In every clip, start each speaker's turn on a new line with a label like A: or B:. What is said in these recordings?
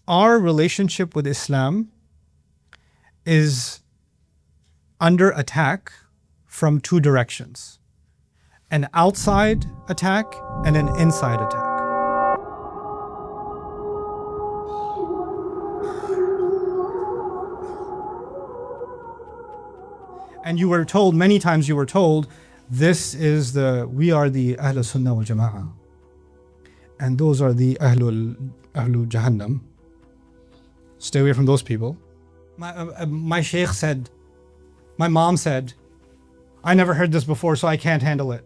A: our relationship with Islam is under attack from two directions: an outside attack and an inside attack. And you were told, many times you were told, we are the Ahl Sunnah wal Jama'ah. And those are the Ahlul Jahannam. Stay away from those people. My sheikh said, my mom said, I never heard this before, so I can't handle it.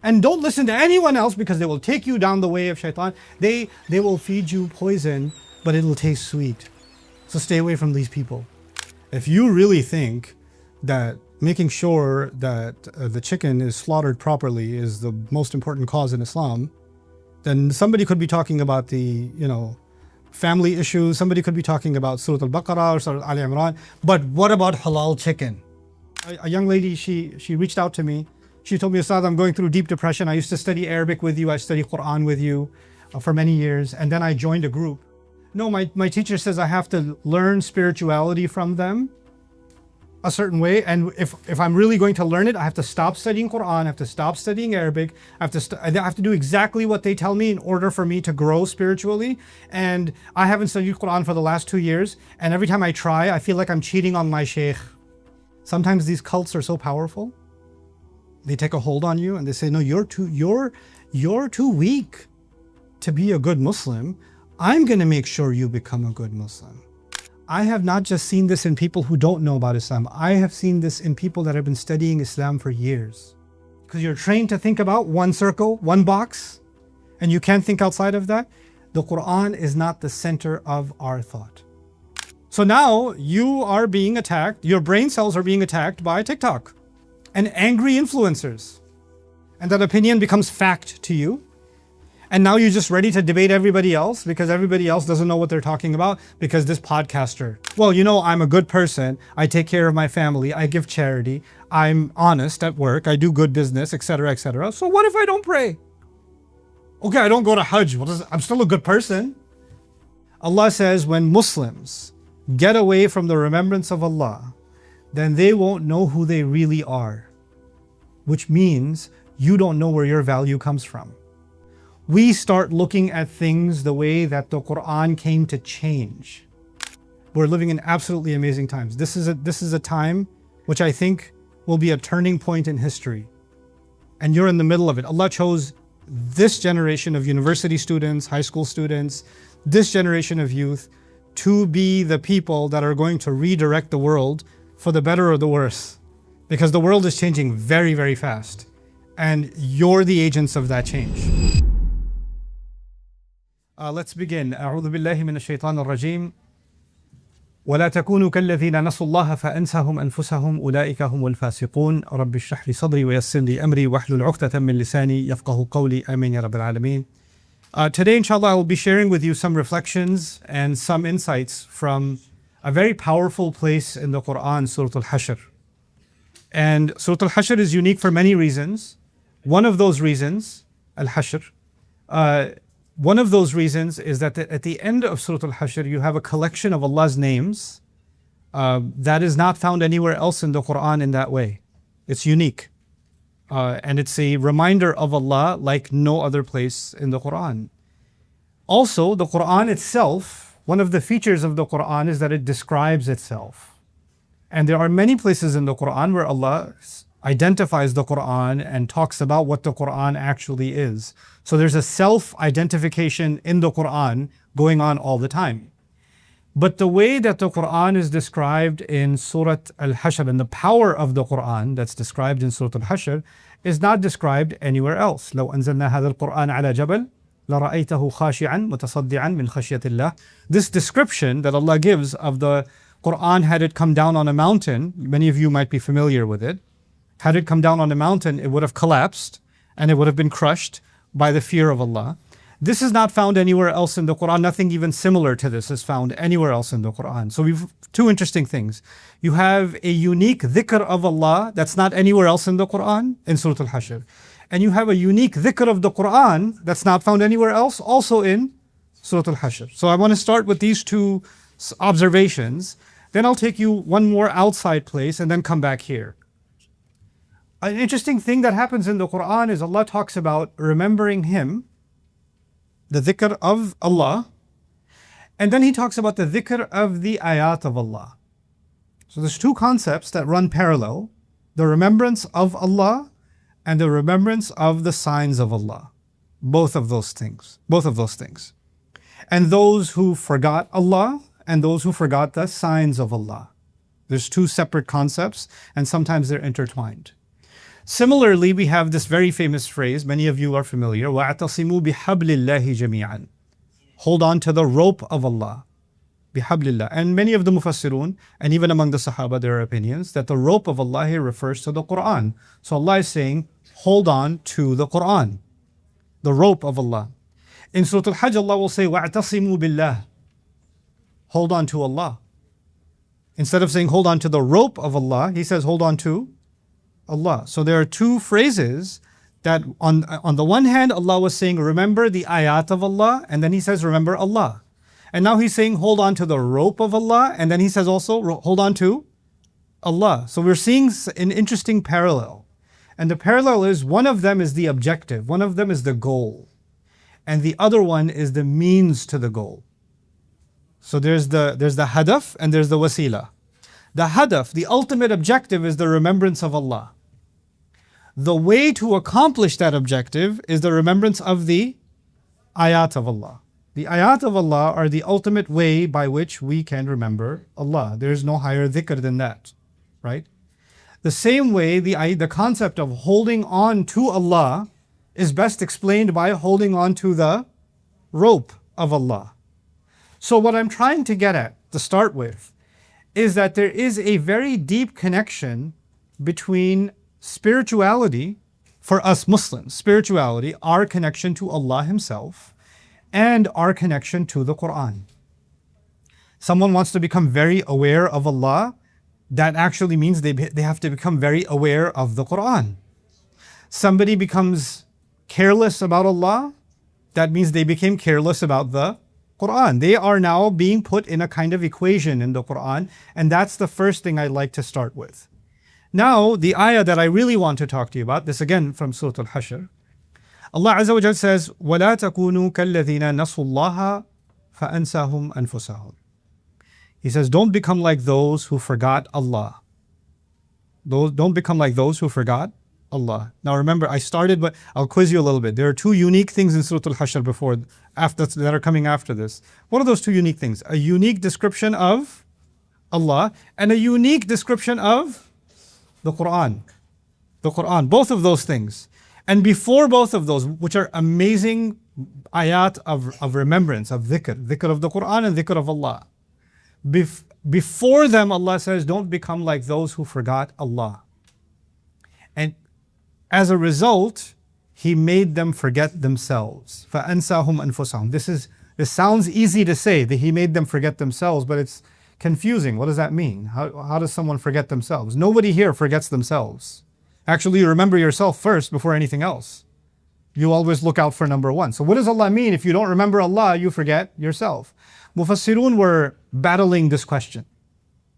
A: And don't listen to anyone else because they will take you down the way of shaitan. They will feed you poison, but it'll taste sweet. So stay away from these people. If you really think that making sure that the chicken is slaughtered properly is the most important cause in Islam, then somebody could be talking about the, family issues. Somebody could be talking about Surah Al-Baqarah or Surah Al-Imran. But what about halal chicken? A young lady, she reached out to me. She told me, Ustad, I'm going through deep depression. I used to study Arabic with you. I studied Quran with you for many years. And then I joined a group. No, my teacher says I have to learn spirituality from them a certain way, and if I'm really going to learn it, I have to stop studying Quran, I have to stop studying Arabic, I have to do exactly what they tell me in order for me to grow spiritually. And I haven't studied Quran for the last 2 years, and every time I try, I feel like I'm cheating on my sheikh. Sometimes these cults are so powerful. They take a hold on you and they say, no, you're too weak to be a good Muslim. I'm going to make sure you become a good Muslim. I have not just seen this in people who don't know about Islam. I have seen this in people that have been studying Islam for years. Because you're trained to think about one circle, one box, and you can't think outside of that. The Quran is not the center of our thought. So now you are being attacked, your brain cells are being attacked by TikTok and angry influencers. And that opinion becomes fact to you. And now you're just ready to debate everybody else because everybody else doesn't know what they're talking about because this podcaster, well, I'm a good person. I take care of my family. I give charity. I'm honest at work. I do good business, etc., etc. So what if I don't pray? Okay, I don't go to Hajj. I'm still a good person. Allah says when Muslims get away from the remembrance of Allah, then they won't know who they really are, which means you don't know where your value comes from. We start looking at things the way that the Quran came to change. We're living in absolutely amazing times. This is a time which I think will be a turning point in history. And you're in the middle of it. Allah chose this generation of university students, high school students, this generation of youth to be the people that are going to redirect the world for the better or the worse. Because the world is changing very, very fast. And you're the agents of that change. Let's begin. أعوذ بالله من الشيطان الرجيم. ولا تكونوا كالذين نسوا الله فأنساهم أنفسهم أولئك هم الفاسقون. رب اشرح لي صدري ويسر لي أمري واحلل عقدة من لساني يفقهوا قولي آمين يا رب العالمين. Today, inshallah, I will be sharing with you some reflections and some insights from a very powerful place in the Quran, Surah Al-Hashr. And Surah Al-Hashr is unique for many reasons. One of those reasons, Al-Hashr, one of those reasons is that at the end of Surah Al-Hashr, you have a collection of Allah's names that is not found anywhere else in the Quran in that way. It's unique. And it's a reminder of Allah like no other place in the Quran. Also, the Quran itself, one of the features of the Quran is that it describes itself. And there are many places in the Quran where Allah identifies the Quran and talks about what the Quran actually is. So there's a self-identification in the Quran going on all the time. But the way that the Quran is described in Surah Al-Hashr and the power of the Quran that's described in Surah Al-Hashr is not described anywhere else. لو أنزلنا هذا القرآن على جبل لرأيته خاشعا متصدعا من خشية الله. This description that Allah gives of the Quran had it come down on a mountain, many of you might be familiar with it. Had it come down on a mountain, it would have collapsed and it would have been crushed by the fear of Allah. This is not found anywhere else in the Quran. Nothing even similar to this is found anywhere else in the Quran. So we've two interesting things. You have a unique dhikr of Allah that's not anywhere else in the Quran, in Surah Al-Hashr. And you have a unique dhikr of the Quran that's not found anywhere else, also in Surah Al-Hashr. So I want to start with these two observations. Then I'll take you one more outside place and then come back here. An interesting thing that happens in the Quran is Allah talks about remembering Him, the dhikr of Allah, and then He talks about the dhikr of the ayat of Allah. So there's two concepts that run parallel, the remembrance of Allah and the remembrance of the signs of Allah. Both of those things. And those who forgot Allah and those who forgot the signs of Allah. There's two separate concepts and sometimes they're intertwined. Similarly, we have this very famous phrase, many of you are familiar, وَاعْتَصِمُوا بِحَبْلِ اللَّهِ جَمِيعًا. Hold on to the rope of Allah. Bihablillah. And many of the mufassirun, and even among the Sahaba, there are opinions that the rope of Allah here refers to the Quran. So Allah is saying, hold on to the Quran, the rope of Allah. In Surah Al-Hajj, Allah will say, وَاعْتَصِمُوا بِاللَّهِ. Hold on to Allah. Instead of saying hold on to the rope of Allah, He says hold on to Allah. So there are two phrases that on the one hand, Allah was saying remember the ayat of Allah, and then He says remember Allah. And now He's saying hold on to the rope of Allah, and then He says also hold on to Allah. So we're seeing an interesting parallel. And the parallel is one of them is the objective, one of them is the goal, and the other one is the means to the goal. So there's the hadaf and there's the wasila. The hadaf, the ultimate objective, is the remembrance of Allah. The way to accomplish that objective is the remembrance of the ayat of Allah. The ayat of Allah are the ultimate way by which we can remember Allah. There is no higher dhikr than that, right? The same way, the concept of holding on to Allah is best explained by holding on to the rope of Allah. So what I'm trying to get at, to start with, is that there is a very deep connection between spirituality, for us Muslims, spirituality, our connection to Allah Himself, and our connection to the Quran. Someone wants to become very aware of Allah, that actually means they have to become very aware of the Quran. Somebody becomes careless about Allah, that means they became careless about the Quran. They are now being put in a kind of equation in the Quran, and that's the first thing I'd like to start with. Now, the ayah that I really want to talk to you about, this again from Surah Al-Hashr, Allah Azza wa Jal says, وَلَا تَكُونُوا كَالَّذِينَ نَسُوا اللَّهَ فَأَنْسَاهُمْ أَنفُسَهُمْ. He says, don't become like those who forgot Allah. Don't become like those who forgot Allah. Now remember, I started, but I'll quiz you a little bit. There are two unique things in Surah Al-Hashr that are coming after this. What are those two unique things? A unique description of Allah and a unique description of the Quran. The Quran, both of those things. And before both of those, which are amazing ayat of remembrance, of dhikr of the Quran and dhikr of Allah. Before them, Allah says, don't become like those who forgot Allah. And as a result, He made them forget themselves. فَأَنْسَاهُمْ أَنفُسَهُمْ. This sounds easy to say, that He made them forget themselves, but it's confusing. What does that mean? How does someone forget themselves? Nobody here forgets themselves. Actually, you remember yourself first before anything else. You always look out for number one. So what does Allah mean? If you don't remember Allah, you forget yourself. Mufassirun were battling this question.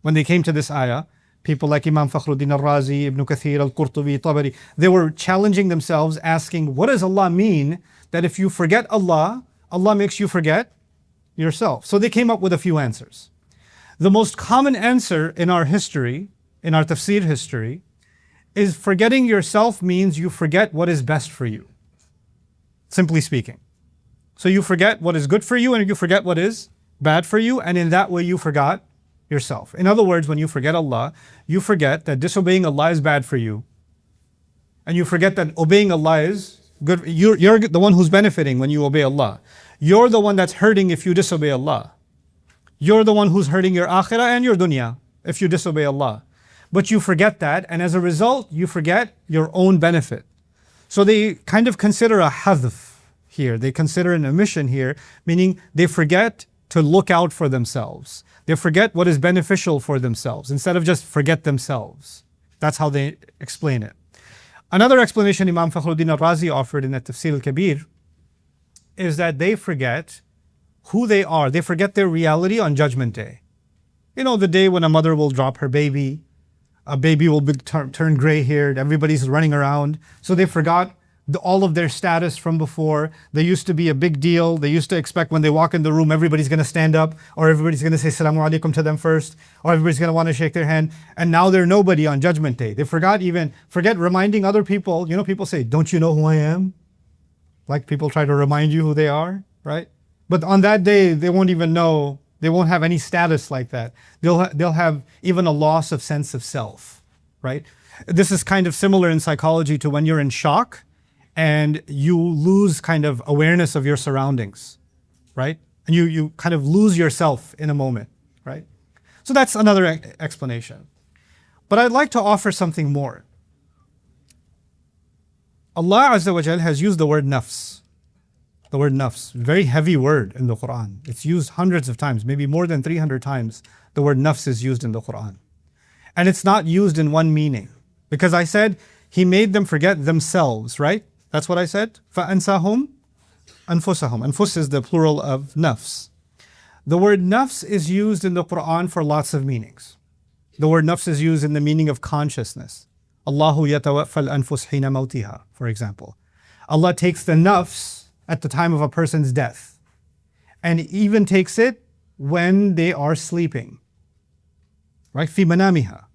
A: When they came to this ayah, people like Imam Fakhruddin al-Razi, Ibn Kathir, al-Qurtubi, Tabari, they were challenging themselves, asking, what does Allah mean that if you forget Allah, Allah makes you forget yourself? So they came up with a few answers. The most common answer in our history, in our tafsir history, is forgetting yourself means you forget what is best for you. Simply speaking. So you forget what is good for you and you forget what is bad for you, and in that way you forgot yourself. In other words, when you forget Allah, you forget that disobeying Allah is bad for you. And you forget that obeying Allah is good. You're the one who's benefiting when you obey Allah. You're the one that's hurting if you disobey Allah. You're the one who's hurting your akhirah and your dunya if you disobey Allah. But you forget that, and as a result, you forget your own benefit. So they kind of consider a hadf here. They consider an omission here, meaning they forget to look out for themselves. They forget what is beneficial for themselves instead of just forget themselves. That's how they explain it. Another explanation Imam Fakhruddin al-Razi offered in the Tafsir al-Kabir is that they forget who they are. They forget their reality on Judgment Day. You know, the day when a mother will drop her baby, a baby will turn gray-haired, everybody's running around. So they forgot all of their status from before. They used to be a big deal. They used to expect when they walk in the room, everybody's going to stand up, or everybody's going to say Assalamu alaikum to them first, or everybody's going to want to shake their hand. And now they're nobody on Judgment Day. They forget reminding other people. You know, people say, don't you know who I am? Like people try to remind you who they are, right? But on that day, they won't even know. They won't have any status like that. They'll have even a loss of sense of self, right? This is kind of similar in psychology to when you're in shock and you lose kind of awareness of your surroundings, right? And you kind of lose yourself in a moment, right? So that's another explanation. But I'd like to offer something more. Allah Azza wa Jal has used the word nafs. The word nafs, very heavy word in the Quran. It's used hundreds of times, maybe more than 300 times. The word nafs is used in the Quran. And it's not used in one meaning. Because I said, He made them forget themselves, right? That's what I said. فَأَنْسَاهُمْ أَنفُسَهُمْ. Anfus is the plural of nafs. The word nafs is used in the Quran for lots of meanings. The word nafs is used in the meaning of consciousness. Allahu yatawaffa al-anfus hina mawtiha, for example. Allah takes the nafs at the time of a person's death, and even takes it when they are sleeping. Right? Fi manamiha.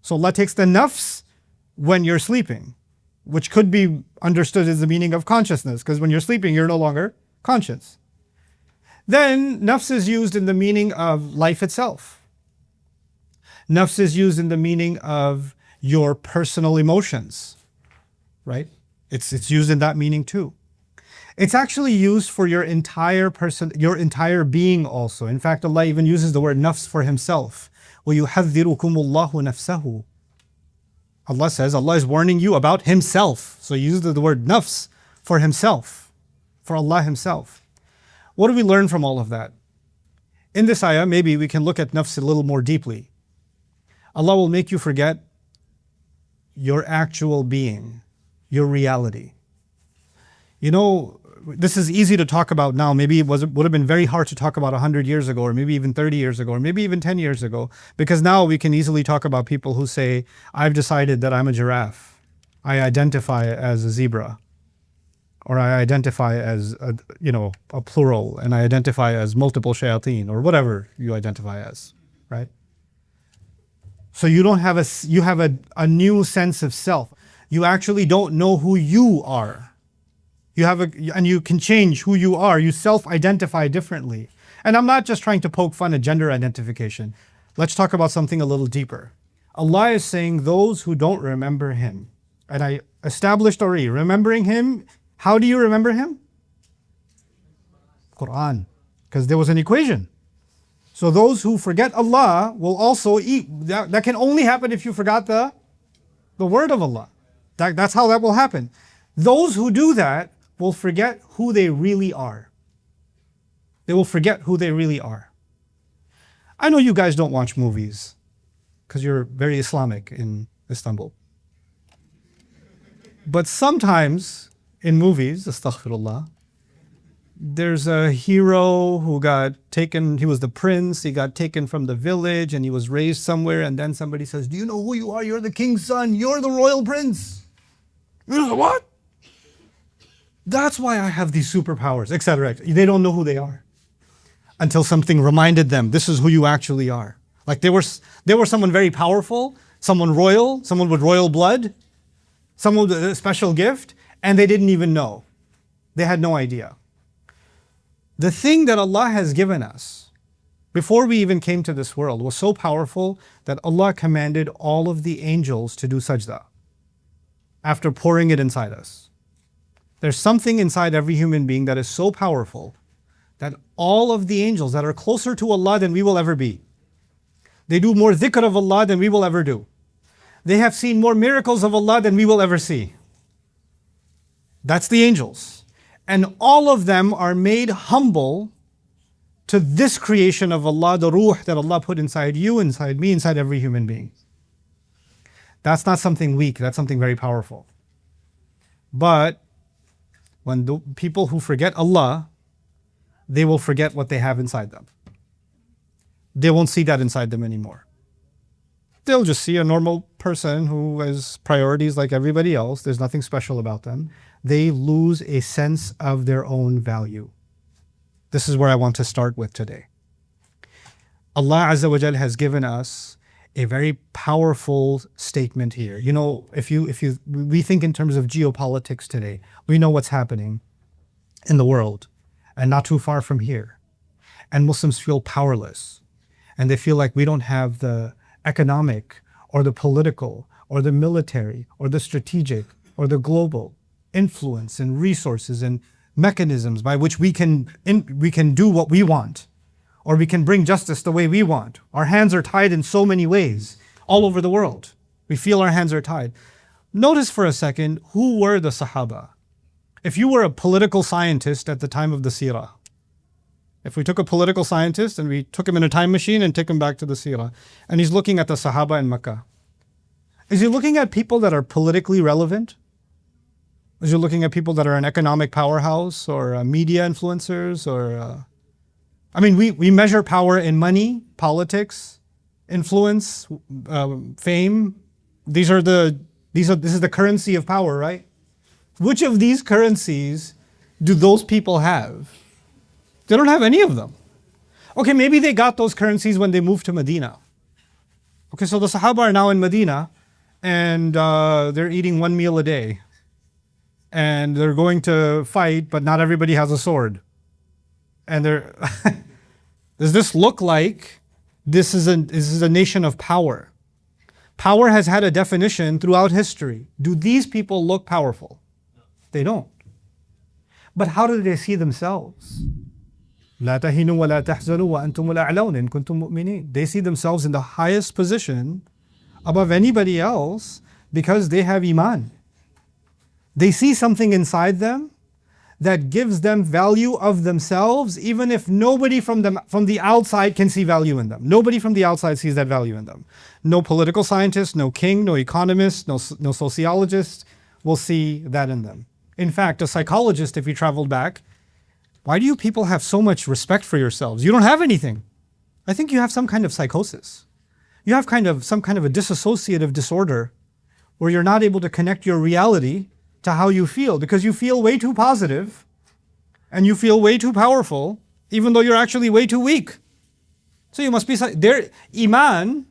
A: So Allah takes the nafs when you're sleeping, which could be understood as the meaning of consciousness, because when you're sleeping, you're no longer conscious. Then nafs is used in the meaning of life itself. Nafs is used in the meaning of your personal emotions, right? It's used in that meaning too. It's actually used for your entire person, your entire being also. In fact, Allah even uses the word nafs for Himself. وَيُحَذِّرُكُمُ اللَّهُ نَفْسَهُ. Allah says, Allah is warning you about Himself. So He uses the word nafs for Himself, for Allah Himself. What do we learn from all of that? In this ayah, maybe we can look at nafs a little more deeply. Allah will make you forget your actual being, your reality. You know, this is easy to talk about now. Maybe it would have been very hard to talk about 100 years ago, or maybe even 30 years ago, or maybe even 10 years ago, because now we can easily talk about people who say, I've decided that I'm a giraffe. I identify as a zebra, or I identify as a plural, and I identify as multiple shayateen, or whatever you identify as, right? So you have a new sense of self. You actually don't know who you are. And you can change who you are. You self-identify differently. And I'm not just trying to poke fun at gender identification. Let's talk about something a little deeper. Allah is saying those who don't remember Him. And I established already, remembering Him, how do you remember Him? Quran. Because there was an equation. So those who forget Allah will also eat. That can only happen if you forgot the word of Allah. That's how that will happen. Those who do that will forget who they really are. They will forget who they really are. I know you guys don't watch movies because you're very Islamic in Istanbul. But sometimes in movies, astaghfirullah, there's a hero who got taken, he was the prince, he got taken from the village and he was raised somewhere, and then somebody says, do you know who you are? You're the king's son, you're the royal prince. You know what? That's why I have these superpowers, etc. They don't know who they are until something reminded them, this is who you actually are. Like they were someone very powerful, someone royal, someone with royal blood, someone with a special gift, and they didn't even know. They had no idea. The thing that Allah has given us before we even came to this world was so powerful that Allah commanded all of the angels to do sajda after pouring it inside us. There's something inside every human being that is so powerful that all of the angels that are closer to Allah than we will ever be, they do more dhikr of Allah than we will ever do. They have seen more miracles of Allah than we will ever see. That's the angels. And all of them are made humble to this creation of Allah, the ruh that Allah put inside you, inside me, inside every human being. That's not something weak, that's something very powerful. But when the people who forget Allah, they will forget what they have inside them. They won't see that inside them anymore. They'll just see a normal person who has priorities like everybody else. There's nothing special about them. They lose a sense of their own value. This is where I want to start with today. Allah Azza wa Jal has given us a very powerful statement here. You know, we think in terms of geopolitics today. We know what's happening in the world and not too far from here. And Muslims feel powerless. And they feel like we don't have the economic or the political or the military or the strategic or the global influence and resources and mechanisms by which we can do what we want, or we can bring justice the way we want. Our hands are tied in so many ways all over the world. We feel our hands are tied. Notice for a second, who were the Sahaba? If you were a political scientist at the time of the Seerah, if we took a political scientist and we took him in a time machine and took him back to the Seerah, and he's looking at the Sahaba in Mecca, is he looking at people that are politically relevant? Is he looking at people that are an economic powerhouse or media influencers or... I mean, we measure power in money, politics, influence, fame. This is the currency of power, right? Which of these currencies do those people have? They don't have any of them. Okay, maybe they got those currencies when they moved to Medina. Okay, so the Sahaba are now in Medina and they're eating one meal a day. And they're going to fight, but not everybody has a sword. And they're does this look like this is a nation of power? Power has had a definition throughout history. Do these people look powerful? They don't. But how do they see themselves? لا تهنوا ولا تحزنوا وأنتم الأعلون إن كنتم مؤمنين. They see themselves in the highest position above anybody else because they have iman. They see something inside them that gives them value of themselves, even if nobody from the outside can see value in them. Nobody from the outside sees that value in them. No political scientist, no king, no economist, no sociologist will see that in them. In fact, a psychologist, if he traveled back, why do you people have so much respect for yourselves? You don't have anything. I think you have some kind of psychosis. You have some kind of a dissociative disorder where you're not able to connect your reality to how you feel, because you feel way too positive and you feel way too powerful, even though you're actually way too weak. So you must be there. Iman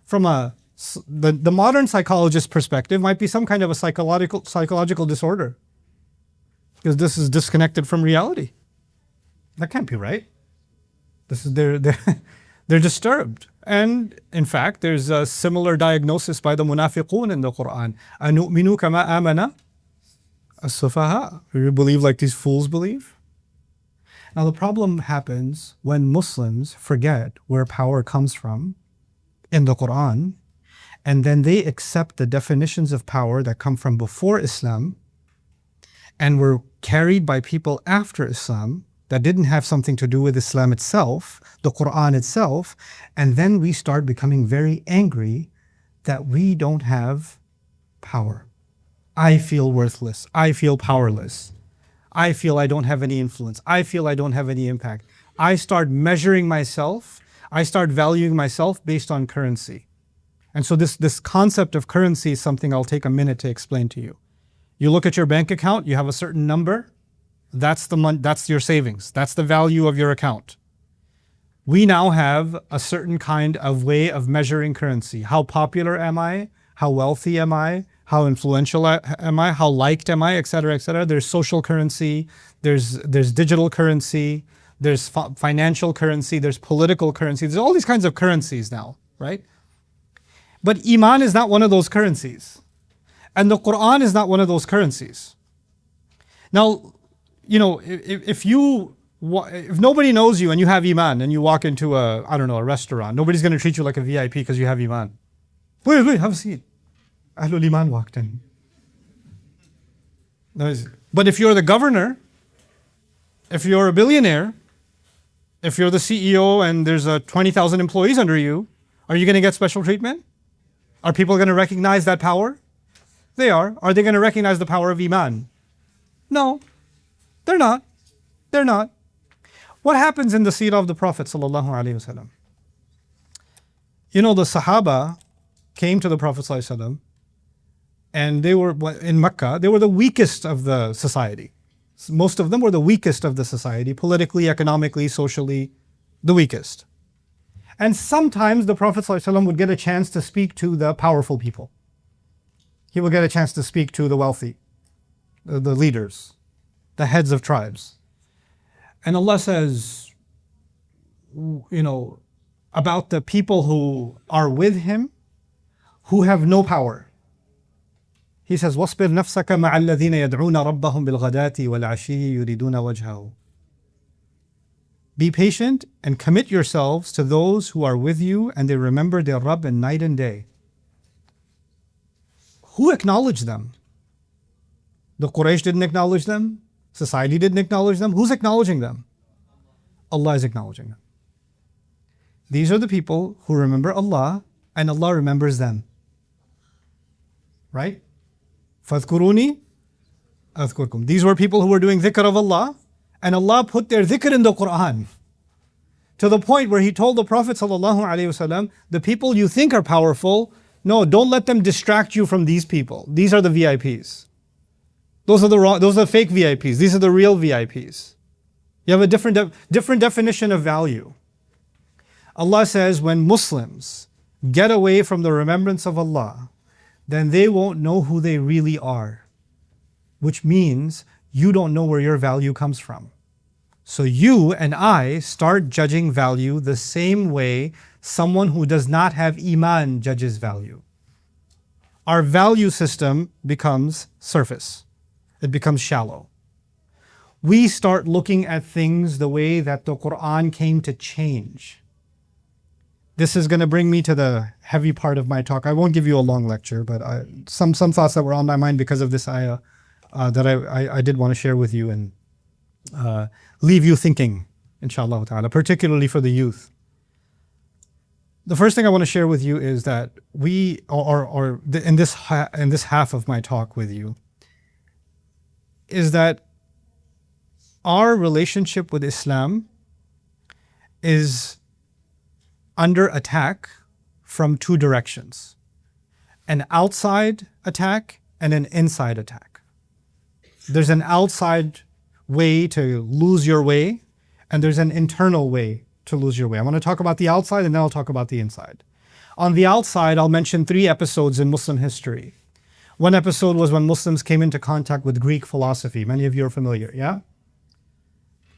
A: from the modern psychologist perspective might be some kind of a psychological disorder, because this is disconnected from reality. That can't be right. They're disturbed. And in fact, there's a similar diagnosis by the munafiqun in the Quran. أَنُؤْمِنُ كَمَا آمَنَ السُّفَهَاءُ. You believe like these fools believe? Now the problem happens when Muslims forget where power comes from in the Quran, and then they accept the definitions of power that come from before Islam and were carried by people after Islam that didn't have something to do with Islam itself, the Quran itself, and then we start becoming very angry that we don't have power. I feel worthless. I feel powerless. I feel I don't have any influence. I feel I don't have any impact. I start measuring myself. I start valuing myself based on currency. And so this concept of currency is something I'll take a minute to explain to you. You look at your bank account, you have a certain number. That's the money, that's your savings. That's the value of your account. We now have a certain kind of way of measuring currency. How popular am I? How wealthy am I? How influential am I? How liked am I? Etc. etc. There's social currency. There's digital currency. There's financial currency. There's political currency. There's all these kinds of currencies now, right? But Iman is not one of those currencies. And the Quran is not one of those currencies. Now, you know, if nobody knows you and you have Iman and you walk into a restaurant, nobody's going to treat you like a VIP because you have Iman. Wait, have a seat. Ahlul Iman walked in. But if you're the governor, if you're a billionaire, if you're the CEO and there's 20,000 employees under you, are you going to get special treatment? Are people going to recognize that power? They are. Are they going to recognize the power of Iman? No. They're not. They're not. What happens in the seerah of the Prophet sallallahu alaihi wasallam? You know, the Sahaba came to the Prophet sallallahu alaihi wasallam, and they were in Mecca. They were the weakest of the society. Most of them were the weakest of the society, politically, economically, socially, the weakest. And sometimes the Prophet ﷺ would get a chance to speak to the powerful people. He would get a chance to speak to the wealthy, the leaders, the heads of tribes. And Allah says, you know, about the people who are with him, who have no power. He says, وَاصْبِرْ نَفْسَكَ مَعَ الَّذِينَ يَدْعُونَ رَبَّهُمْ بِالْغَدَاةِ وَالْعَشِيِّ يُرِيدُونَ وَجْهَهُ. Be patient and commit yourselves to those who are with you and they remember their Rabb in night and day. Who acknowledged them? The Quraysh didn't acknowledge them. Society didn't acknowledge them. Who's acknowledging them? Allah is acknowledging them. These are the people who remember Allah and Allah remembers them. Right? فَاذْكُرُونِي أَذْكُرْكُمْ. These were people who were doing dhikr of Allah, and Allah put their dhikr in the Quran. To the point where He told the Prophet ﷺ, the people you think are powerful, no, don't let them distract you from these people. These are the VIPs. Those are fake VIPs. These are the real VIPs. You have a different definition of value. Allah says when Muslims get away from the remembrance of Allah, then they won't know who they really are. Which means you don't know where your value comes from. So you and I start judging value the same way someone who does not have Iman judges value. Our value system becomes surface. It becomes shallow. We start looking at things the way that the Quran came to change. This is going to bring me to the heavy part of my talk. I won't give you a long lecture, but some thoughts that were on my mind because of this ayah that I did want to share with you and leave you thinking, inshallah ta'ala, particularly for the youth. The first thing I want to share with you is that in this half of my talk with you, is that our relationship with Islam is under attack from two directions: an outside attack and an inside attack. There's an outside way to lose your way, and there's an internal way to lose your way. I want to talk about the outside and then I'll talk about the inside. On the outside, I'll mention 3 episodes in Muslim history. One episode was when Muslims came into contact with Greek philosophy. Many of you are familiar, yeah?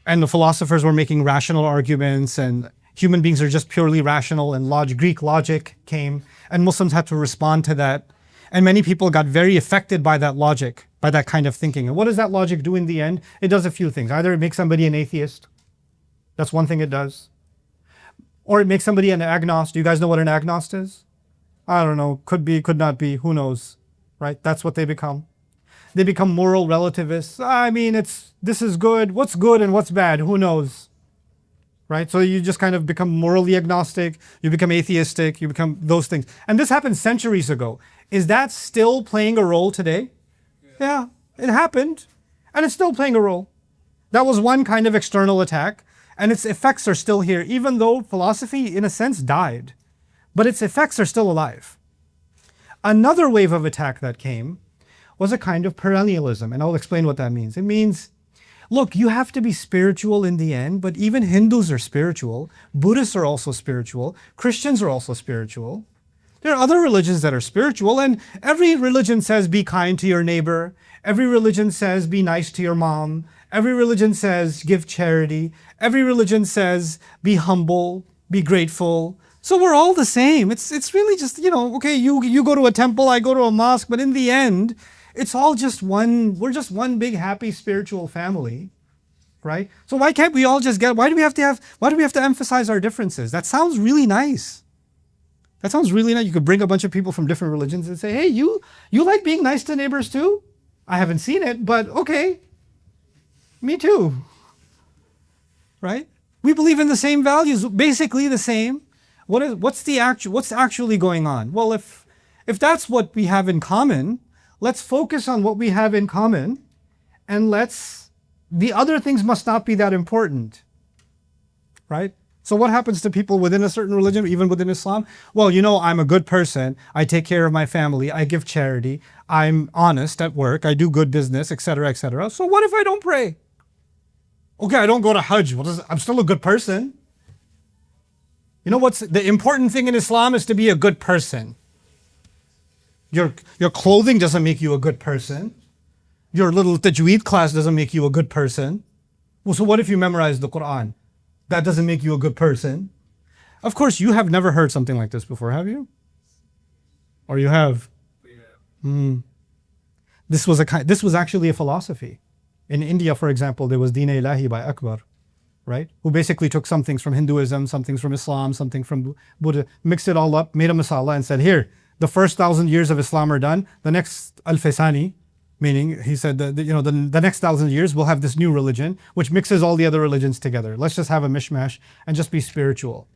A: And the philosophers were making rational arguments, and human beings are just purely rational, and Greek logic came, and Muslims had to respond to that. And many people got very affected by that logic, by that kind of thinking. And what does that logic do in the end? It does a few things. Either it makes somebody an atheist. That's one thing it does. Or it makes somebody an agnost. Do you guys know what an agnost is? I don't know. Could be, could not be. Who knows? Right? That's what they become. They become moral relativists. I mean, this is good. What's good and what's bad? Who knows? Right? So you just kind of become morally agnostic. You become atheistic. You become those things. And this happened centuries ago. Is that still playing a role today? Yeah, it happened. And it's still playing a role. That was one kind of external attack. And its effects are still here, even though philosophy, in a sense, died. But its effects are still alive. Another wave of attack that came was a kind of perennialism. And I'll explain what that means. It means, look, you have to be spiritual in the end, but even Hindus are spiritual. Buddhists are also spiritual. Christians are also spiritual. There are other religions that are spiritual, and every religion says be kind to your neighbor. Every religion says be nice to your mom. Every religion says give charity. Every religion says be humble, be grateful. So we're all the same. It's really just, okay, you go to a temple, I go to a mosque, but in the end, it's all just we're just one big happy spiritual family, right? So why can't we all just why do we have to emphasize our differences? That sounds really nice. That sounds really nice. You could bring a bunch of people from different religions and say, hey, you like being nice to neighbors too? I haven't seen it, but okay. Me too. Right? We believe in the same values, basically the same. What's actually going on? Well, if that's what we have in common, let's focus on what we have in common, and the other things must not be that important. right? So what happens to people within a certain religion, even within Islam? Well, you know, I'm a good person. I take care of my family. I give charity. I'm honest at work. I do good business, etc., etc. So what if I don't pray? Okay, I don't go to Hajj. I'm still a good person. You know what's the important thing in Islam is to be a good person. Your clothing doesn't make you a good person. Your little tajweed class doesn't make you a good person. Well, so what if you memorize the Quran? That doesn't make you a good person. Of course, you have never heard something like this before, have you? Or you have? This was actually a philosophy. In India, for example, there was Deen-e-Ilahi by Akbar, right? Who basically took some things from Hinduism, some things from Islam, something from Buddha, mixed it all up, made a masala and said, here, the first 1,000 years of Islam are done. The next Al-Faisani, meaning he said that the next 1,000 years we'll have this new religion which mixes all the other religions together. Let's just have a mishmash and just be spiritual.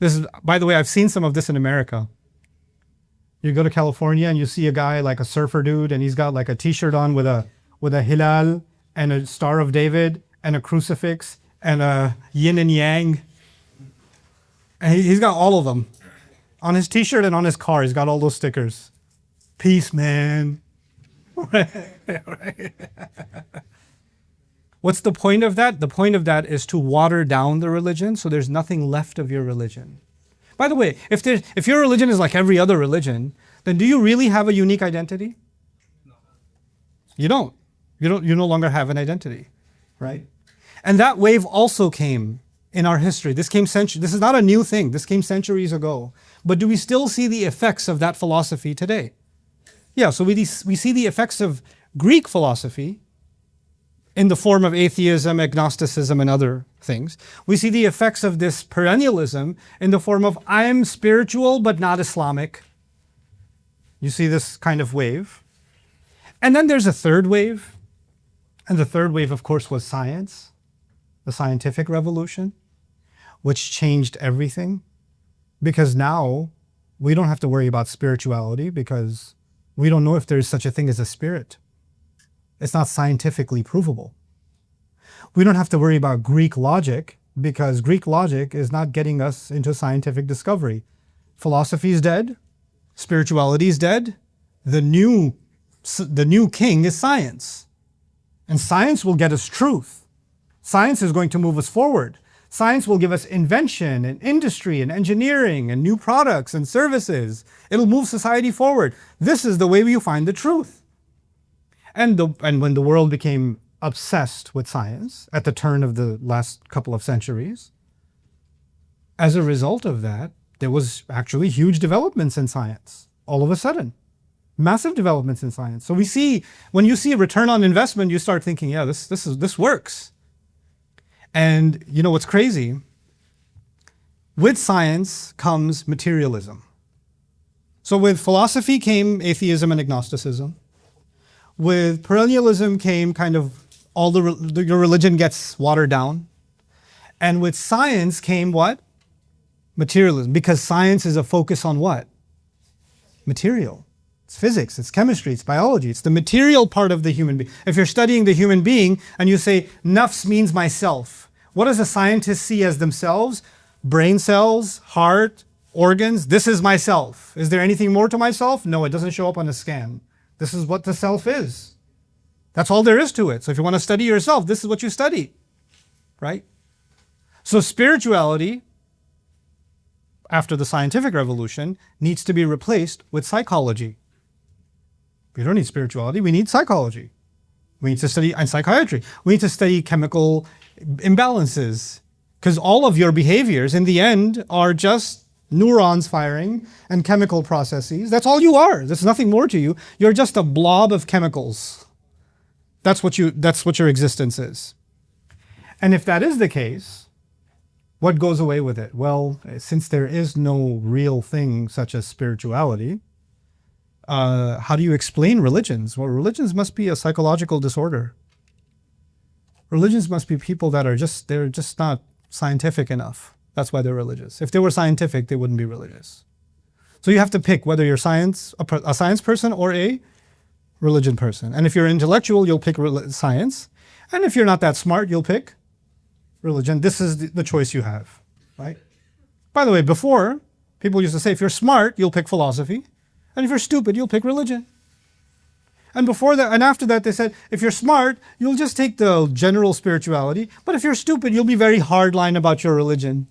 A: This is, by the way, I've seen some of this in America. You go to California and you see a guy like a surfer dude and he's got like a t-shirt on with a hilal and a Star of David and a crucifix and a yin and yang. And he's got all of them. On his t-shirt and on his car, he's got all those stickers. Peace, man. Right. What's the point of that? The point of that is to water down the religion so there's nothing left of your religion. By the way, if your religion is like every other religion, then do you really have a unique identity? You don't. You no longer have an identity, right? And that wave also came in our history. This is not a new thing. This came centuries ago. But do we still see the effects of that philosophy today? Yeah, so we see the effects of Greek philosophy in the form of atheism, agnosticism, and other things. We see the effects of this perennialism in the form of I am spiritual but not Islamic. You see this kind of wave. And then there's a third wave. And the third wave, of course, was science, the scientific revolution, which changed everything. Because now we don't have to worry about spirituality because we don't know if there's such a thing as a spirit. It's not scientifically provable. We don't have to worry about Greek logic because Greek logic is not getting us into scientific discovery. Philosophy is dead. Spirituality is dead. The new king is science. And science will get us truth. Science is going to move us forward. Science will give us invention and industry and engineering and new products and services. It'll move society forward. This is the way you find the truth. And when the world became obsessed with science at the turn of the last couple of centuries, as a result of that, there was actually huge developments in science all of a sudden. Massive developments in science. So we see, when you see a return on investment, you start thinking, yeah, this works. And you know what's crazy? With science comes materialism. So with philosophy came atheism and agnosticism. With perennialism came kind of your religion gets watered down. And with science came what? Materialism. Because science is a focus on what? Material. It's physics, it's chemistry, it's biology. It's the material part of the human being. If you're studying the human being and you say, nafs means myself, what does a scientist see as themselves? Brain cells, heart, organs. This is myself. Is there anything more to myself? No, it doesn't show up on a scan. This is what the self is. That's all there is to it. So if you want to study yourself, this is what you study, right? So spirituality, after the scientific revolution, needs to be replaced with psychology. We don't need spirituality, we need psychology. We need to study psychiatry. We need to study chemical imbalances. Because all of your behaviors in the end are just neurons firing and chemical processes. That's all you are. There's nothing more to you. You're just a blob of chemicals. That's what your existence is. And if that is the case, what goes away with it? Well, since there is no real thing such as spirituality, how do you explain religions? Well, religions must be a psychological disorder. Religions must be people that they're just not scientific enough. That's why they're religious. If they were scientific, they wouldn't be religious. So you have to pick whether you're a science person or a religion person. And if you're intellectual, you'll pick science. And if you're not that smart, you'll pick religion. This is the choice you have, right? By the way, before, people used to say, if you're smart, you'll pick philosophy. And if you're stupid, you'll pick religion. And before that, and after that, they said, if you're smart, you'll just take the general spirituality. But if you're stupid, you'll be very hardline about your religion.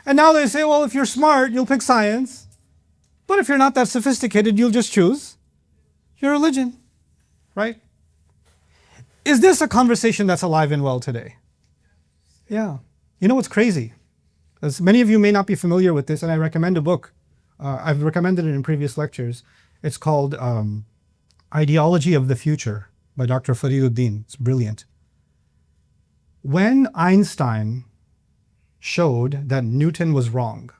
A: And now they say, well, if you're smart, you'll pick science. But if you're not that sophisticated, you'll just choose your religion, right? Is this a conversation that's alive and well today? Yeah. You know what's crazy? As many of you may not be familiar with this, and I recommend a book. I've recommended it in previous lectures. It's called Ideology of the Future by Dr. Fariduddin. It's brilliant. When Einstein showed that Newton was wrong,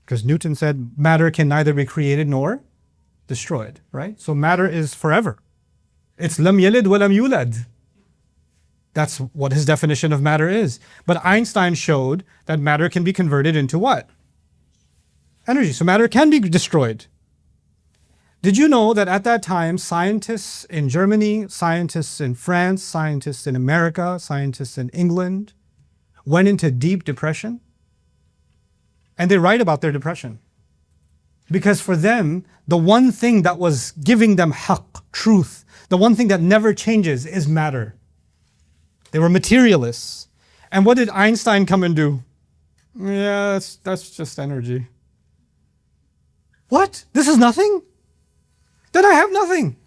A: because Newton said matter can neither be created nor destroyed, right? So matter is forever. It's lam yalid wa lam yulad. That's what his definition of matter is. But Einstein showed that matter can be converted into what? Energy. So matter can be destroyed. Did you know that at that time, scientists in Germany, scientists in France, scientists in America, scientists in England went into deep depression? And they write about their depression. Because for them, the one thing that was giving them haqq, truth, the one thing that never changes is matter. They were materialists. And what did Einstein come and do? Yeah, that's just energy. What? This is nothing? Then I have nothing.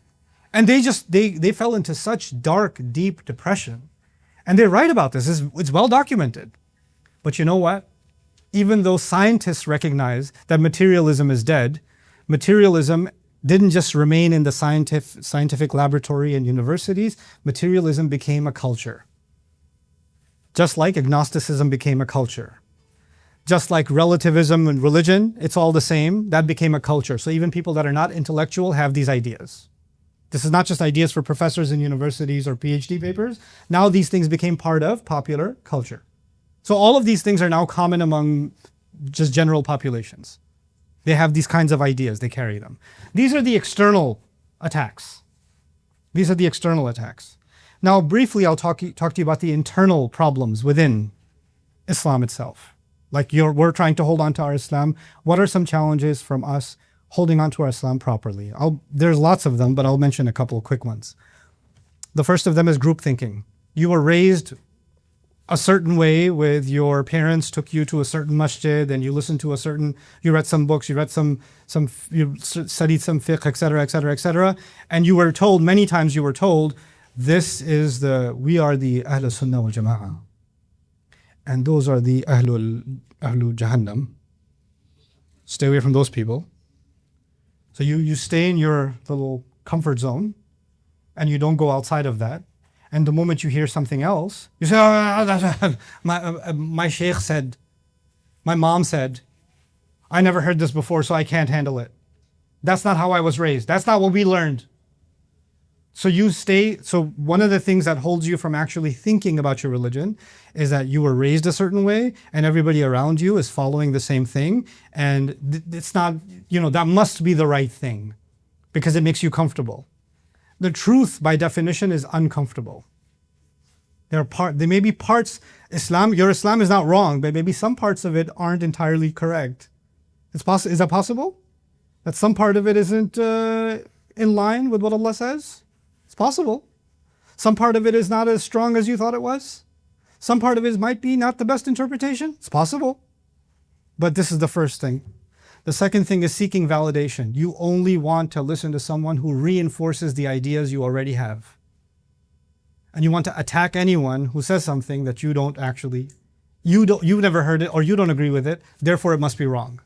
A: And they fell into such dark, deep depression. And they write about this. It's well documented. But you know what? Even though scientists recognize that materialism is dead, materialism didn't just remain in the scientific laboratory and universities. Materialism became a culture. Just like agnosticism became a culture. Just like relativism and religion, it's all the same. That became a culture. So even people that are not intellectual have these ideas. This is not just ideas for professors in universities or PhD papers. Now these things became part of popular culture. So all of these things are now common among just general populations. They have these kinds of ideas, they carry them. These are the external attacks. These are the external attacks. Now briefly, I'll talk to you about the internal problems within Islam itself. Like we're trying to hold on to our Islam. What are some challenges from us holding on to our Islam properly? There's lots of them, but I'll mention a couple of quick ones. The first of them is group thinking. You were raised a certain way with your parents, took you to a certain masjid, and you listened to you read some books, you studied some fiqh, etc., etc., etc. And you were told, many times you were told, we are the Ahl-Sunnah wal Jama'ah. And those are the Ahlu Jahannam. Stay away from those people. So you stay in your little comfort zone, and you don't go outside of that. And the moment you hear something else, you say, my sheikh said, my mom said, I never heard this before, so I can't handle it. That's not how I was raised. That's not what we learned. So one of the things that holds you from actually thinking about your religion is that you were raised a certain way and everybody around you is following the same thing. And it's not, that must be the right thing because it makes you comfortable. The truth, by definition, is uncomfortable. There may be parts, your Islam is not wrong, but maybe some parts of it aren't entirely correct. Is that possible? That some part of it isn't in line with what Allah says? It's possible. Some part of it is not as strong as you thought it was. Some part of it might be not the best interpretation. It's possible. But this is the first thing. The second thing is seeking validation. You only want to listen to someone who reinforces the ideas you already have. And you want to attack anyone who says something that you've never heard it or you don't agree with it, therefore it must be wrong.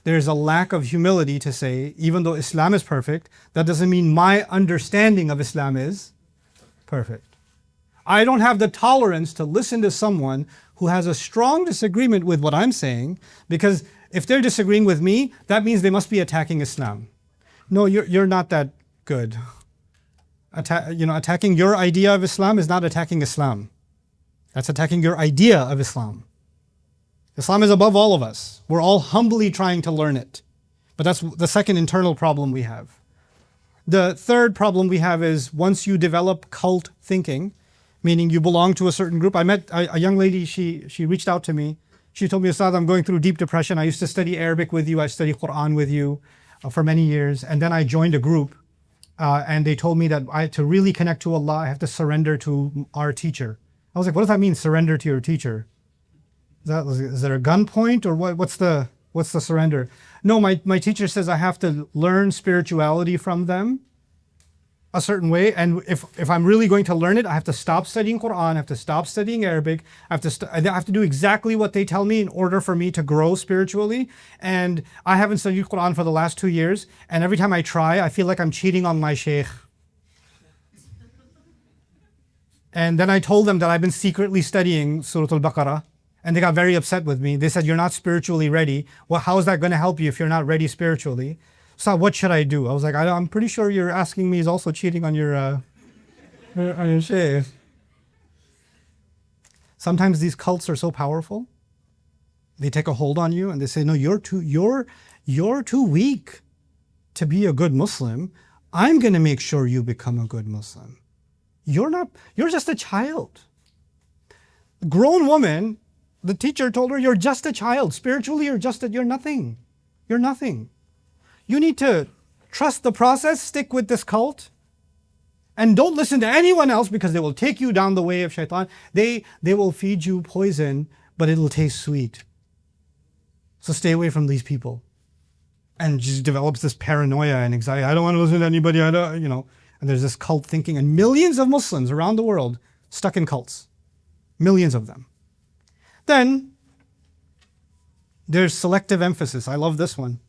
A: There's a lack of humility to say, even though Islam is perfect, that doesn't mean my understanding of Islam is perfect. I don't have the tolerance to listen to someone who has a strong disagreement with what I'm saying, because if they're disagreeing with me, that means they must be attacking Islam. No, you're not that good. Attacking your idea of Islam is not attacking Islam. That's attacking your idea of Islam. Islam is above all of us. We're all humbly trying to learn it. But that's the second internal problem we have. The third problem we have is once you develop cult thinking, meaning you belong to a certain group. I met a young lady, she reached out to me. She told me, Ustad, I'm going through deep depression. I used to study Arabic with you. I studied Quran with you for many years. And then I joined a group and they told me that to really connect to Allah, I have to surrender to our teacher. I was like, what does that mean, surrender to your teacher? Is there a gunpoint or what's the surrender? No, my teacher says I have to learn spirituality from them a certain way, and if I'm really going to learn it, I have to stop studying Quran, I have to stop studying Arabic, I have to do exactly what they tell me in order for me to grow spiritually. And I haven't studied Quran for the last 2 years, and every time I try, I feel like I'm cheating on my sheikh. And then I told them that I've been secretly studying Surah Al-Baqarah, and they got very upset with me. They said, you're not spiritually ready. Well, how is that going to help you if you're not ready spiritually? So what should I do? I was like, I'm pretty sure you're asking me is also cheating on your sheikh. Sometimes these cults are so powerful. They take a hold on you and they say, no, you're too weak to be a good Muslim. I'm going to make sure you become a good Muslim. You're just a child. Grown woman, the teacher told her, you're just a child. Spiritually, you're nothing. You're nothing. You need to trust the process, stick with this cult, and don't listen to anyone else because they will take you down the way of shaitan. They will feed you poison, but it'll taste sweet. So stay away from these people. And just develops this paranoia and anxiety. I don't want to listen to anybody, And there's this cult thinking, and millions of Muslims around the world stuck in cults. Millions of them. Then there's selective emphasis. I love this one.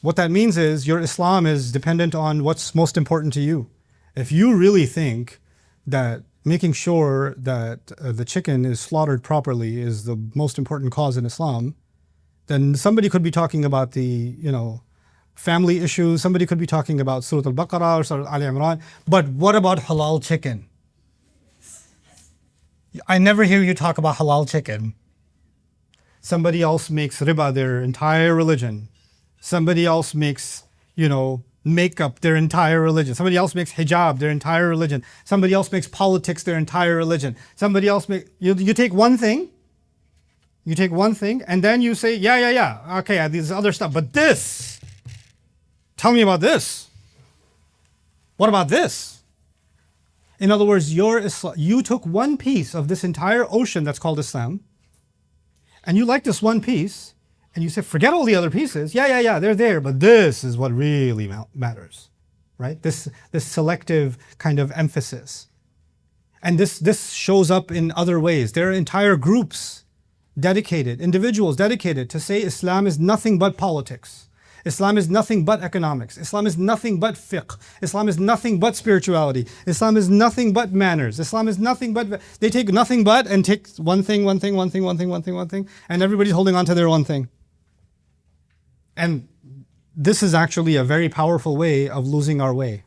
A: What that means is your Islam is dependent on what's most important to you. If you really think that making sure that the chicken is slaughtered properly is the most important cause in Islam, then somebody could be talking about the, family issues. Somebody could be talking about Surah Al-Baqarah or Surah Al-Imran. But what about halal chicken? I never hear you talk about halal chicken. Somebody else makes riba their entire religion. Somebody else makes, makeup their entire religion. Somebody else makes hijab their entire religion. Somebody else makes politics their entire religion. Somebody else you take one thing. You take one thing and then you say, yeah. Okay, these other stuff. But this, tell me about this. What about this? In other words, you took one piece of this entire ocean that's called Islam, and you like this one piece, and you say, forget all the other pieces. Yeah, they're there, but this is what really matters, right? This selective kind of emphasis. And this shows up in other ways. There are entire groups dedicated, individuals dedicated to say Islam is nothing but politics. Islam is nothing but economics. Islam is nothing but fiqh. Islam is nothing but spirituality. Islam is nothing but manners. Islam is nothing but... They take nothing but and take one thing, and everybody's holding on to their one thing. And this is actually a very powerful way of losing our way.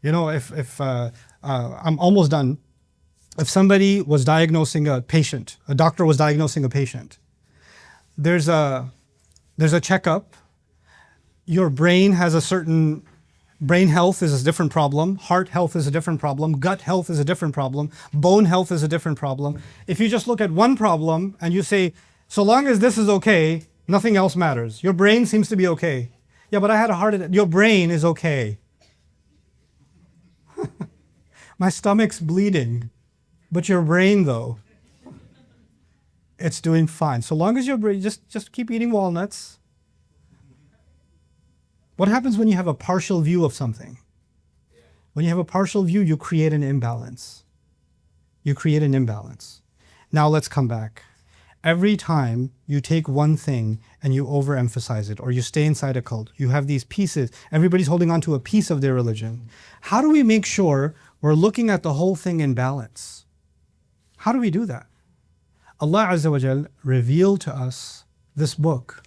A: If I'm almost done. If somebody was diagnosing a patient, a doctor was diagnosing a patient, there's a checkup. Your brain has a certain... Brain health is a different problem. Heart health is a different problem. Gut health is a different problem. Bone health is a different problem. If you just look at one problem and you say, so long as this is okay, nothing else matters. Your brain seems to be okay. Yeah, but I had a heart attack. Your brain is okay. My stomach's bleeding. But your brain, though, it's doing fine. So long as your brain, just keep eating walnuts. What happens when you have a partial view of something? When you have a partial view, you create an imbalance. You create an imbalance. Now let's come back. Every time you take one thing and you overemphasize it, or you stay inside a cult, you have these pieces, everybody's holding on to a piece of their religion. How do we make sure we're looking at the whole thing in balance? How do we do that? Allah Azza wa Jal revealed to us this book,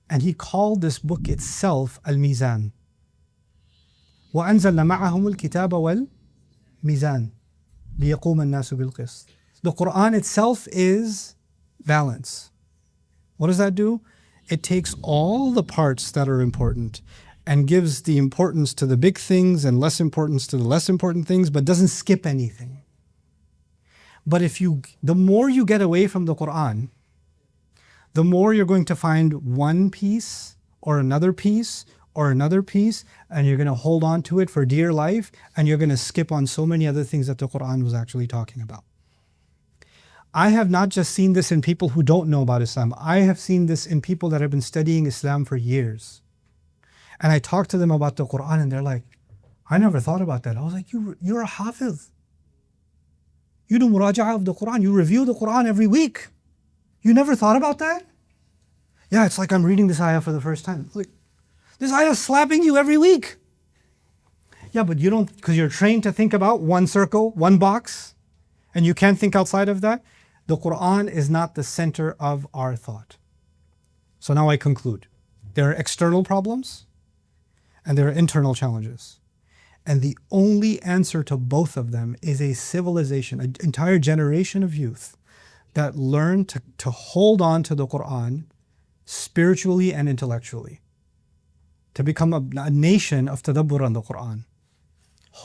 A: and He called this book itself Al-Mizan. وَأَنزَلْنَا مَعَهُمُ الْكِتَابَ وَالْمِزَانِ لِيَقُومَ النَّاسُ بِالْقِسْطِ. The Quran itself is balance. What does that do? It takes all the parts that are important and gives the importance to the big things and less importance to the less important things, but doesn't skip anything. But the more you get away from the Quran, the more you're going to find one piece or another piece or another piece, and you're going to hold on to it for dear life, and you're going to skip on so many other things that the Quran was actually talking about. I have not just seen this in people who don't know about Islam. I have seen this in people that have been studying Islam for years. And I talk to them about the Quran and they're like, I never thought about that. I was like, you're a hafiz. You do muraja'ah of the Quran. You review the Quran every week. You never thought about that? Yeah, it's like I'm reading this ayah for the first time. Like, this ayah is slapping you every week. Yeah, but you don't, because you're trained to think about one circle, one box, and you can't think outside of that. The Quran is not the center of our thought. So now I conclude. There are external problems and there are internal challenges. And the only answer to both of them is a civilization, an entire generation of youth that learn to hold on to the Quran spiritually and intellectually. To become a nation of tadabbur on the Quran.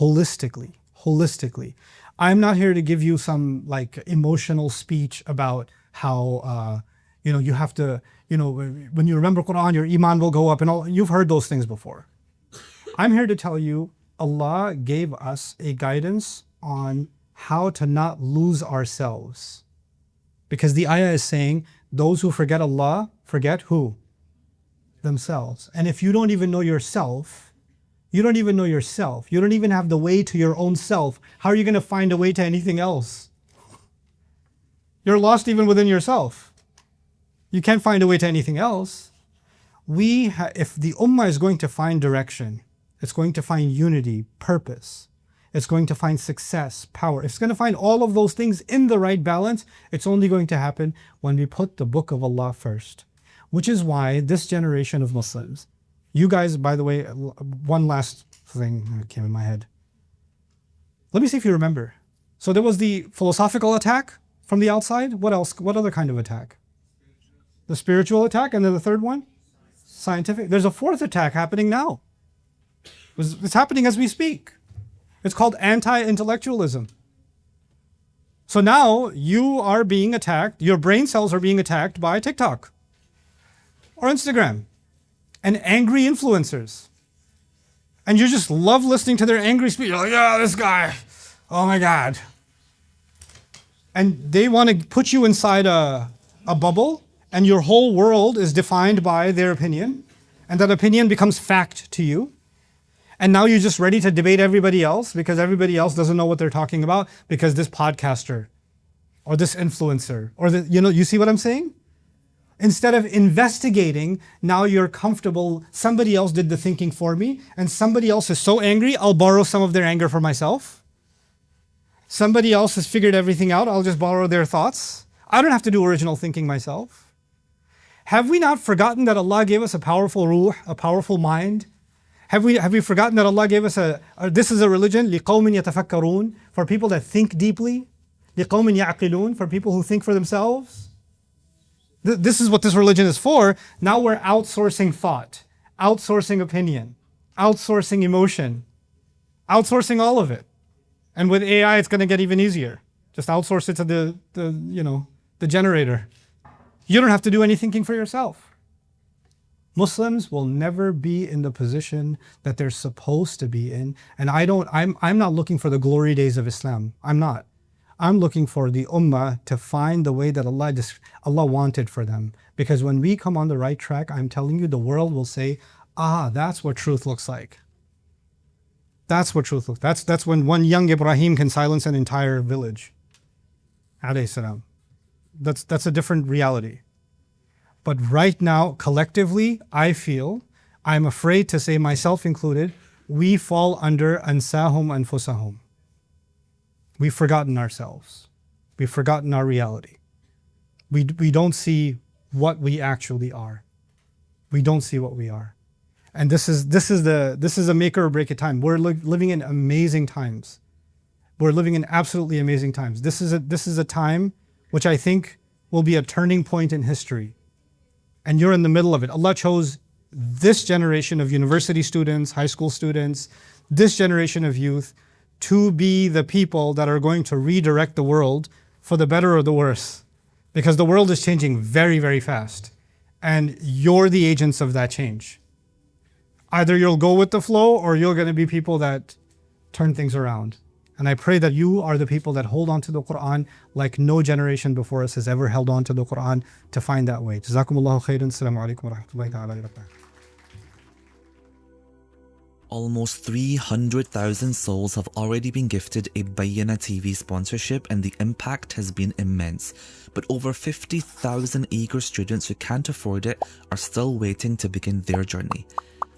A: Holistically. I'm not here to give you some like emotional speech about how, you have to, when you remember Quran, your iman will go up and all. You've heard those things before. I'm here to tell you, Allah gave us a guidance on how to not lose ourselves. Because the ayah is saying, those who forget Allah, forget who? Themselves. And if you don't even know yourself, you don't even have the way to your own self, how are you going to find a way to anything else? You're lost even within yourself. You can't find a way to anything else. If the ummah is going to find direction, it's going to find unity, purpose, it's going to find success, power. It's going to find all of those things in the right balance. It's only going to happen when we put the book of Allah first. Which is why this generation of Muslims, you guys, by the way, one last thing that came in my head. Let me see if you remember. So there was the philosophical attack from the outside. What else? What other kind of attack? The spiritual attack, and then the third one? Scientific. There's a fourth attack happening now. It's happening as we speak. It's called anti-intellectualism. So now you are being attacked, your brain cells are being attacked by TikTok or Instagram and angry influencers. And you just love listening to their angry speech. You're like, yeah, this guy, oh my God. And they want to put you inside a bubble, and your whole world is defined by their opinion, and that opinion becomes fact to you. And now you're just ready to debate everybody else because everybody else doesn't know what they're talking about because this podcaster or this influencer or you see what I'm saying? Instead of investigating, now you're comfortable, somebody else did the thinking for me, and somebody else is so angry, I'll borrow some of their anger for myself. Somebody else has figured everything out, I'll just borrow their thoughts. I don't have to do original thinking myself. Have we not forgotten that Allah gave us a powerful ruh, a powerful mind? Have we forgotten that Allah gave us this is a religion, لِقَوْمٍ يَتَفَكَّرُونَ, for people that think deeply, لِقَوْمٍ يَعْقِلُونَ, for people who think for themselves? This is what this religion is for. Now we're outsourcing thought, outsourcing opinion, outsourcing emotion, outsourcing all of it. And with AI, it's going to get even easier. Just outsource it to the generator. You don't have to do any thinking for yourself. Muslims will never be in the position that they're supposed to be in. And I'm not looking for the glory days of Islam. I'm not. I'm looking for the ummah to find the way that Allah wanted for them. Because when we come on the right track, I'm telling you, the world will say, that's what truth looks like. That's what truth looks like. That's when one young Ibrahim can silence an entire village. Alayhi salam. That's a different reality. But right now, collectively, I feel, I'm afraid to say, myself included, we fall under ansahum anfusahum. We've forgotten ourselves. We've forgotten our reality. We don't see what we actually are. We don't see what we are. And this is a make or break it time. We're living in amazing times. We're living in absolutely amazing times. This is a time which I think will be a turning point in history. And you're in the middle of it. Allah chose this generation of university students, high school students, this generation of youth to be the people that are going to redirect the world for the better or the worse. Because the world is changing very, very fast. And you're the agents of that change. Either you'll go with the flow or you're going to be people that turn things around. And I pray that you are the people that hold on to the Quran like no generation before us has ever held on to the Quran to find that way. Jazakumullahu khairan. Assalamu alaikum wa rahmatullahi ta'ala wa barakatuh.
B: Almost 300,000 souls have already been gifted a Bayyinah TV sponsorship, and the impact has been immense. But over 50,000 eager students who can't afford it are still waiting to begin their journey.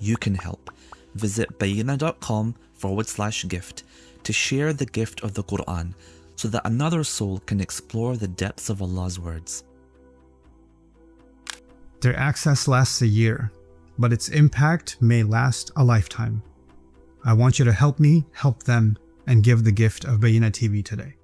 B: You can help. Visit bayyinah.com/gift to share the gift of the Quran so that another soul can explore the depths of Allah's words.
A: Their access lasts a year, but its impact may last a lifetime. I want you to help me, help them, and give the gift of Bayyinah TV today.